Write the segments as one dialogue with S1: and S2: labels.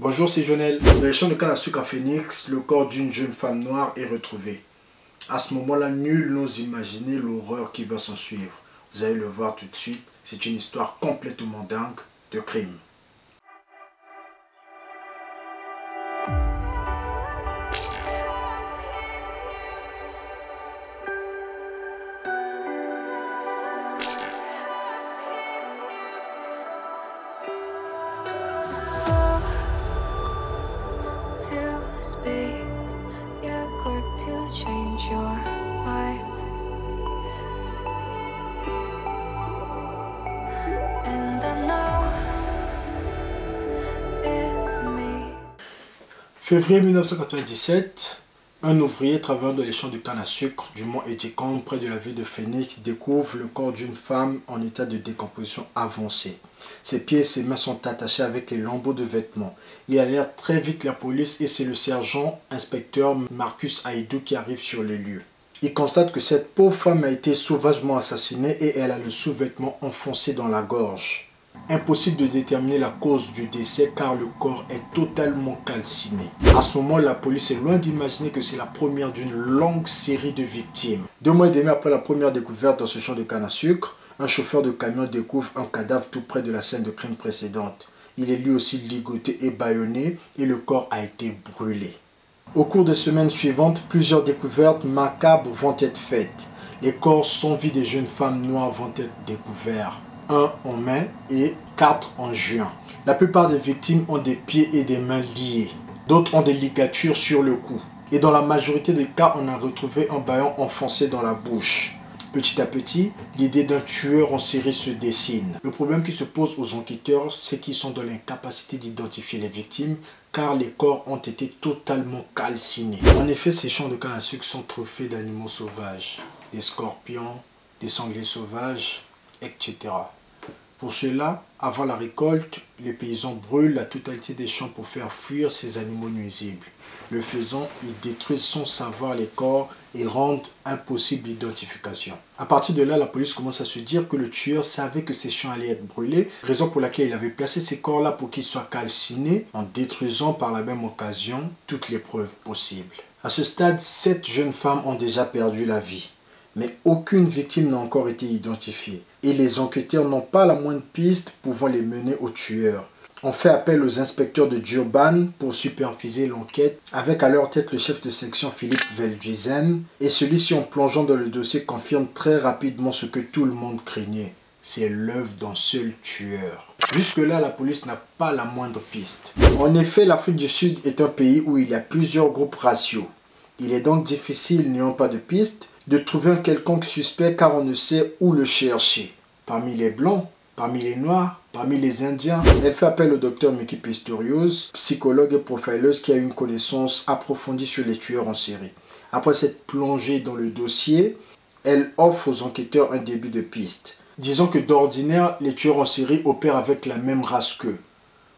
S1: Bonjour, c'est Jonel. Dans les champs de canne à sucre à Phoenix, le corps d'une jeune femme noire est retrouvé. À ce moment-là, nul n'ose imaginer l'horreur qui va s'en suivre. Vous allez le voir tout de suite, c'est une histoire complètement dingue de crime. Février 1997, un ouvrier travaillant dans les champs de canne à sucre du mont Edgecombe près de la ville de Phoenix découvre le corps d'une femme en état de décomposition avancée. Ses pieds et ses mains sont attachés avec les lambeaux de vêtements. Il alerte très vite la police et c'est le sergent-inspecteur Marcus Haidou qui arrive sur les lieux. Il constate que cette pauvre femme a été sauvagement assassinée et elle a le sous-vêtement enfoncé dans la gorge. Impossible de déterminer la cause du décès car le corps est totalement calciné. À ce moment, la police est loin d'imaginer que c'est la première d'une longue série de victimes. 2 mois et demi après la première découverte dans ce champ de canne à sucre, un chauffeur de camion découvre un cadavre tout près de la scène de crime précédente. Il est lui aussi ligoté et bâillonné et le corps a été brûlé. Au cours des semaines suivantes, plusieurs découvertes macabres vont être faites. Les corps sans vie des jeunes femmes noires vont être découverts. 1 en mai et 4 en juin. La plupart des victimes ont des pieds et des mains liés. D'autres ont des ligatures sur le cou. Et dans la majorité des cas, on a retrouvé un bâillon enfoncé dans la bouche. Petit à petit, l'idée d'un tueur en série se dessine. Le problème qui se pose aux enquêteurs, c'est qu'ils sont dans l'incapacité d'identifier les victimes car les corps ont été totalement calcinés. En effet, ces champs de canne à sucre sont trop faits d'animaux sauvages. Des scorpions, des sangliers sauvages, etc. Pour cela, avant la récolte, les paysans brûlent la totalité des champs pour faire fuir ces animaux nuisibles. Le faisant, ils détruisent sans savoir les corps et rendent impossible l'identification. À partir de là, la police commence à se dire que le tueur savait que ces champs allaient être brûlés, raison pour laquelle il avait placé ces corps-là pour qu'ils soient calcinés, en détruisant par la même occasion toutes les preuves possibles. À ce stade, 7 jeunes femmes ont déjà perdu la vie. Mais aucune victime n'a encore été identifiée. Et les enquêteurs n'ont pas la moindre piste pouvant les mener au tueur. On fait appel aux inspecteurs de Durban pour superviser l'enquête, avec à leur tête le chef de section Philippe Veldhuizen. Et celui-ci, en plongeant dans le dossier, confirme très rapidement ce que tout le monde craignait. C'est l'œuvre d'un seul tueur. Jusque-là, la police n'a pas la moindre piste. En effet, l'Afrique du Sud est un pays où il y a plusieurs groupes raciaux. Il est donc difficile, n'ayant pas de piste, de trouver un quelconque suspect car on ne sait où le chercher. Parmi les blancs, parmi les noirs, parmi les indiens, elle fait appel au docteur Mickey Pistorius, psychologue et profileuse qui a une connaissance approfondie sur les tueurs en série. Après s'être plongée dans le dossier, elle offre aux enquêteurs un début de piste. Disons que d'ordinaire, les tueurs en série opèrent avec la même race qu'eux.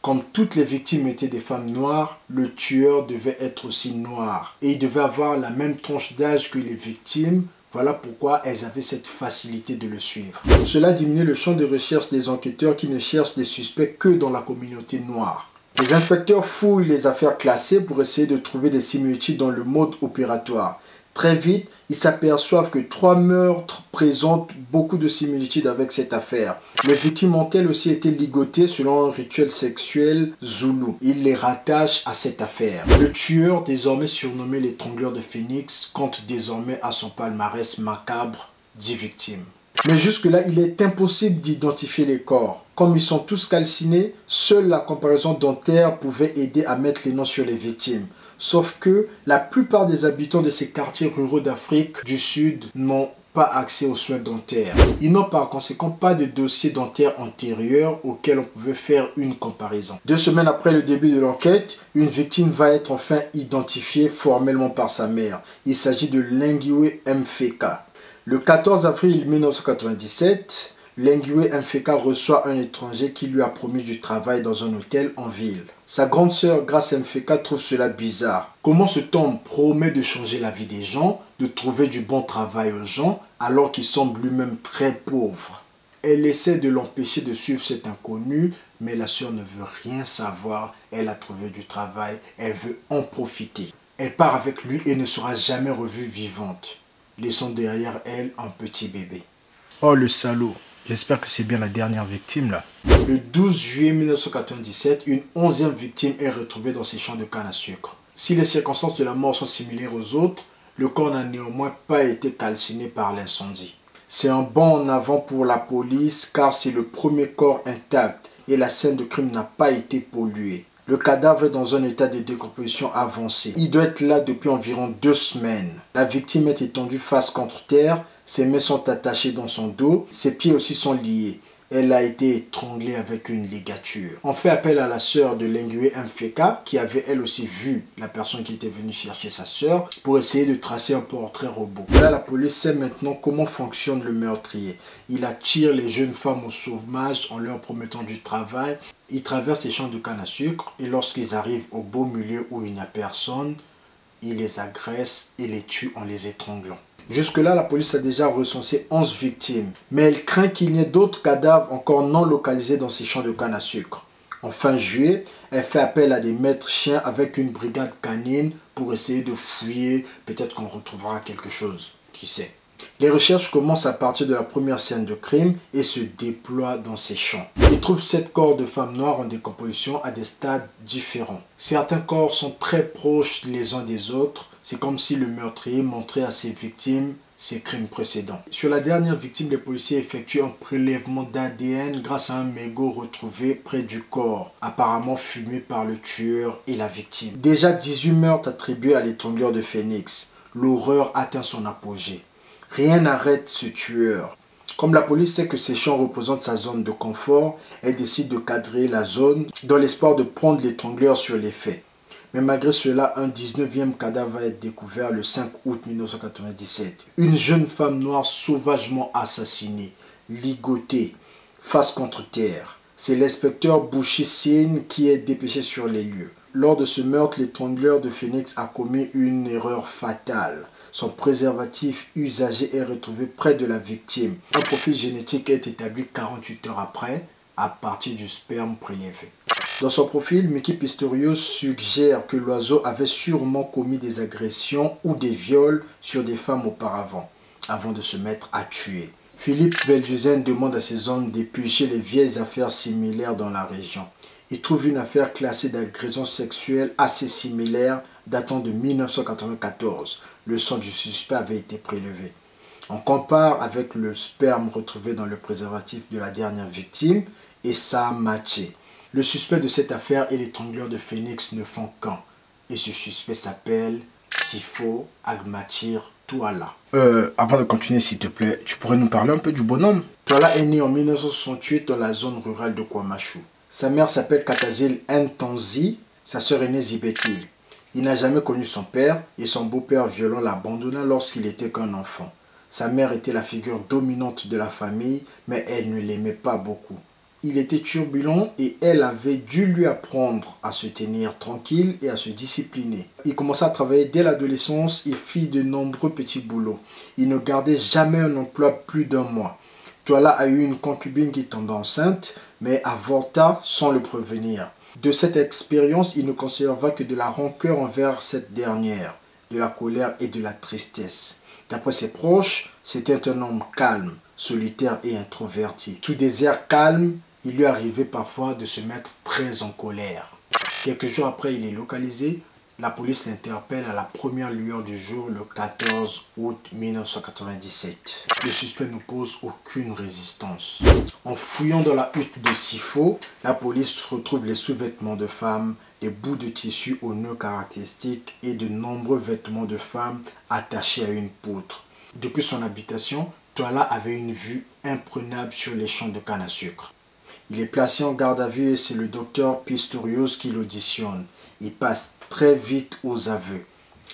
S1: Comme toutes les victimes étaient des femmes noires, le tueur devait être aussi noir. Et il devait avoir la même tranche d'âge que les victimes. Voilà pourquoi elles avaient cette facilité de le suivre. Cela diminue le champ de recherche des enquêteurs qui ne cherchent des suspects que dans la communauté noire. Les inspecteurs fouillent les affaires classées pour essayer de trouver des similitudes dans le mode opératoire. Très vite, ils s'aperçoivent que 3 meurtres présentent beaucoup de similitudes avec cette affaire. Les victimes ont elles aussi été ligotées selon un rituel sexuel zoulou. Ils les rattachent à cette affaire. Le tueur, désormais surnommé l'étrangleur de Phoenix, compte désormais à son palmarès macabre 10 victimes. Mais jusque-là, il est impossible d'identifier les corps. Comme ils sont tous calcinés, seule la comparaison dentaire pouvait aider à mettre les noms sur les victimes. Sauf que la plupart des habitants de ces quartiers ruraux d'Afrique du Sud n'ont pas accès aux soins dentaires. Ils n'ont par conséquent pas de dossier dentaire antérieur auquel on pouvait faire une comparaison. 2 semaines après le début de l'enquête, une victime va être enfin identifiée formellement par sa mère. Il s'agit de Lingiwe Mfeka. Le 14 avril 1997, Lingiwe Mfeka reçoit un étranger qui lui a promis du travail dans un hôtel en ville. Sa grande sœur, Grace Mfeka, trouve cela bizarre. Comment cet homme promet de changer la vie des gens, de trouver du bon travail aux gens, alors qu'il semble lui-même très pauvre? Elle essaie de l'empêcher de suivre cet inconnu, Mais la sœur ne veut rien savoir, elle a trouvé du travail, elle veut en profiter. Elle part avec lui et ne sera jamais revue vivante, laissant derrière elle un petit bébé. Oh le salaud, j'espère que c'est bien la dernière victime là. Le 12 juillet 1997, une 11e victime est retrouvée dans ses champs de canne à sucre. Si les circonstances de la mort sont similaires aux autres, le corps n'a néanmoins pas été calciné par l'incendie. C'est un bond en avant pour la police car c'est le premier corps intact et la scène de crime n'a pas été polluée. Le cadavre est dans un état de décomposition avancé. Il doit être là depuis environ 2 semaines. La victime est étendue face contre terre, ses mains sont attachées dans son dos, ses pieds aussi sont liés. Elle a été étranglée avec une ligature. On fait appel à la sœur de Lengwe Mfeka qui avait elle aussi vu la personne qui était venue chercher sa sœur pour essayer de tracer un portrait robot. Là, la police sait maintenant comment fonctionne le meurtrier. Il attire les jeunes femmes au chômage en leur promettant du travail. Il traverse les champs de canne à sucre et lorsqu'ils arrivent au beau milieu où il n'y a personne, il les agresse et les tue en les étranglant. Jusque-là, la police a déjà recensé 11 victimes, mais elle craint qu'il y ait d'autres cadavres encore non localisés dans ces champs de canne à sucre. En fin juillet, elle fait appel à des maîtres chiens avec une brigade canine pour essayer de fouiller, peut-être qu'on retrouvera quelque chose, qui sait. Les recherches commencent à partir de la première scène de crime et se déploient dans ces champs. Ils trouvent 7 corps de femmes noires en décomposition à des stades différents. Certains corps sont très proches les uns des autres. C'est comme si le meurtrier montrait à ses victimes ses crimes précédents. Sur la dernière victime, les policiers effectuent un prélèvement d'ADN grâce à un mégot retrouvé près du corps, apparemment fumé par le tueur et la victime. Déjà 18 meurtres attribués à l'étrangleur de Phoenix. L'horreur atteint son apogée. Rien n'arrête ce tueur. Comme la police sait que ces champs représentent sa zone de confort, elle décide de cadrer la zone dans l'espoir de prendre l'étrangleur sur les faits. Mais malgré cela, un 19e cadavre va être découvert le 5 août 1997. Une jeune femme noire sauvagement assassinée, ligotée, face contre terre. C'est l'inspecteur Bushi Sin qui est dépêché sur les lieux. Lors de ce meurtre, l'étrangleur de Phoenix a commis une erreur fatale. Son préservatif usagé est retrouvé près de la victime. Un profil génétique est établi 48 heures après, à partir du sperme prélevé. Dans son profil, Miki Pistorius suggère que l'oiseau avait sûrement commis des agressions ou des viols sur des femmes auparavant, avant de se mettre à tuer. Philippe Velduzen demande à ses hommes d'éplucher les vieilles affaires similaires dans la région. Il trouve une affaire classée d'agression sexuelle assez similaire datant de 1994. Le sang du suspect avait été prélevé. On compare avec le sperme retrouvé dans le préservatif de la dernière victime et ça a matché. Le suspect de cette affaire et l'étrangleur de Phoenix ne font qu'un. Et ce suspect s'appelle Sifo Agmatir Touala. Avant de continuer s'il te plaît, tu pourrais nous parler un peu du bonhomme? Touala est né en 1968 dans la zone rurale de Kwamashu. Sa mère s'appelle Katazil Ntanzi, sa sœur aînée Zibekil. Il n'a jamais connu son père et son beau-père violent l'abandonna lorsqu'il était qu'un enfant. Sa mère était la figure dominante de la famille, mais elle ne l'aimait pas beaucoup. Il était turbulent et elle avait dû lui apprendre à se tenir tranquille et à se discipliner. Il commença à travailler dès l'adolescence et fit de nombreux petits boulots. Il ne gardait jamais un emploi plus d'1 mois. Touala a eu une concubine qui tomba enceinte, mais avorta sans le prévenir. De cette expérience, il ne conserva que de la rancœur envers cette dernière, de la colère et de la tristesse. D'après ses proches, c'était un homme calme, solitaire et introverti. Sous des airs calmes, il lui arrivait parfois de se mettre très en colère. Quelques jours après, il est localisé. La police l'interpelle à la première lueur du jour le 14 août 1997. Le suspect ne pose aucune résistance. En fouillant dans la hutte de Sifo, la police retrouve les sous-vêtements de femmes, les bouts de tissu aux nœuds caractéristiques et de nombreux vêtements de femmes attachés à une poutre. Depuis son habitation, Touala avait une vue imprenable sur les champs de canne à sucre. Il est placé en garde à vue et c'est le docteur Pistorius qui l'auditionne. Il passe très vite aux aveux.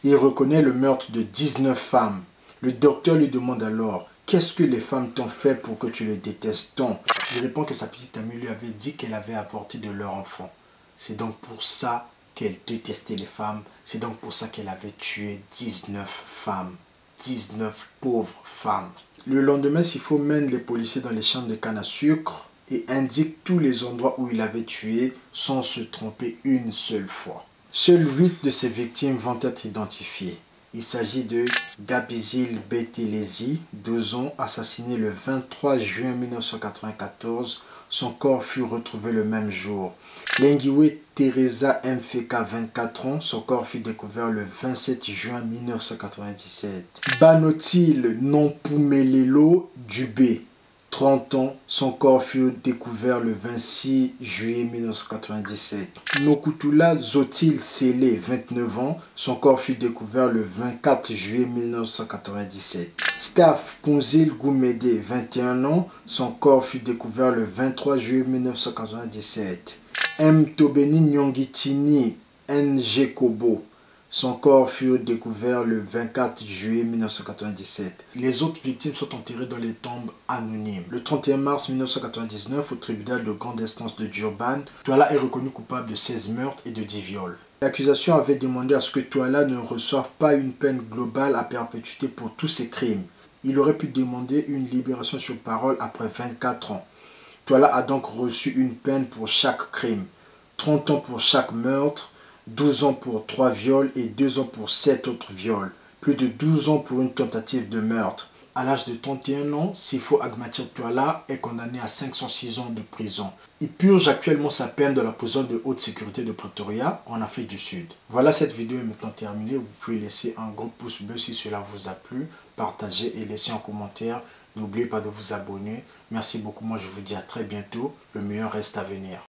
S1: Il reconnaît le meurtre de 19 femmes. Le docteur lui demande alors « Qu'est-ce que les femmes t'ont fait pour que tu les détestes tant ?» Il répond que sa petite amie lui avait dit qu'elle avait avorté de leur enfant. C'est donc pour ça qu'elle détestait les femmes. C'est donc pour ça qu'elle avait tué 19 femmes. 19 pauvres femmes. Le lendemain, Sifo mène les policiers dans les champs de canne à sucre et indique tous les endroits où il avait tué sans se tromper une seule fois. Seules 8 de ces victimes vont être identifiées. Il s'agit de Gabizil Betelezi, 12 ans, assassiné le 23 juin 1994. Son corps fut retrouvé le même jour. Lengiwe Teresa Mfeka, 24 ans, son corps fut découvert le 27 juin 1997. Banotil Nompumelelo Dubé, 30 ans, son corps fut découvert le 26 juillet 1997. Nokutula Zotil Sele, 29 ans, son corps fut découvert le 24 juillet 1997. Staff Punzil Goumede, 21 ans, son corps fut découvert le 23 juillet 1997. M. Tobeni Nyongitini Njekobo, son corps fut découvert le 24 juillet 1997. Les autres victimes sont enterrées dans les tombes anonymes. Le 31 mars 1999, au tribunal de grande instance de Durban, Touala est reconnu coupable de 16 meurtres et de 10 viols. L'accusation avait demandé à ce que Touala ne reçoive pas une peine globale à perpétuité pour tous ses crimes. Il aurait pu demander une libération sur parole après 24 ans. Touala a donc reçu une peine pour chaque crime. 30 ans pour chaque meurtre, 12 ans pour 3 viols et 2 ans pour 7 autres viols. Plus de 12 ans pour une tentative de meurtre. À l'âge de 31 ans, Sifo Agmatir Touala est condamné à 506 ans de prison. Il purge actuellement sa peine dans la prison de haute sécurité de Pretoria, en Afrique du Sud. Voilà, cette vidéo est maintenant terminée. Vous pouvez laisser un gros pouce bleu si cela vous a plu, partager et laisser un commentaire. N'oubliez pas de vous abonner. Merci beaucoup. Moi, je vous dis à très bientôt. Le meilleur reste à venir.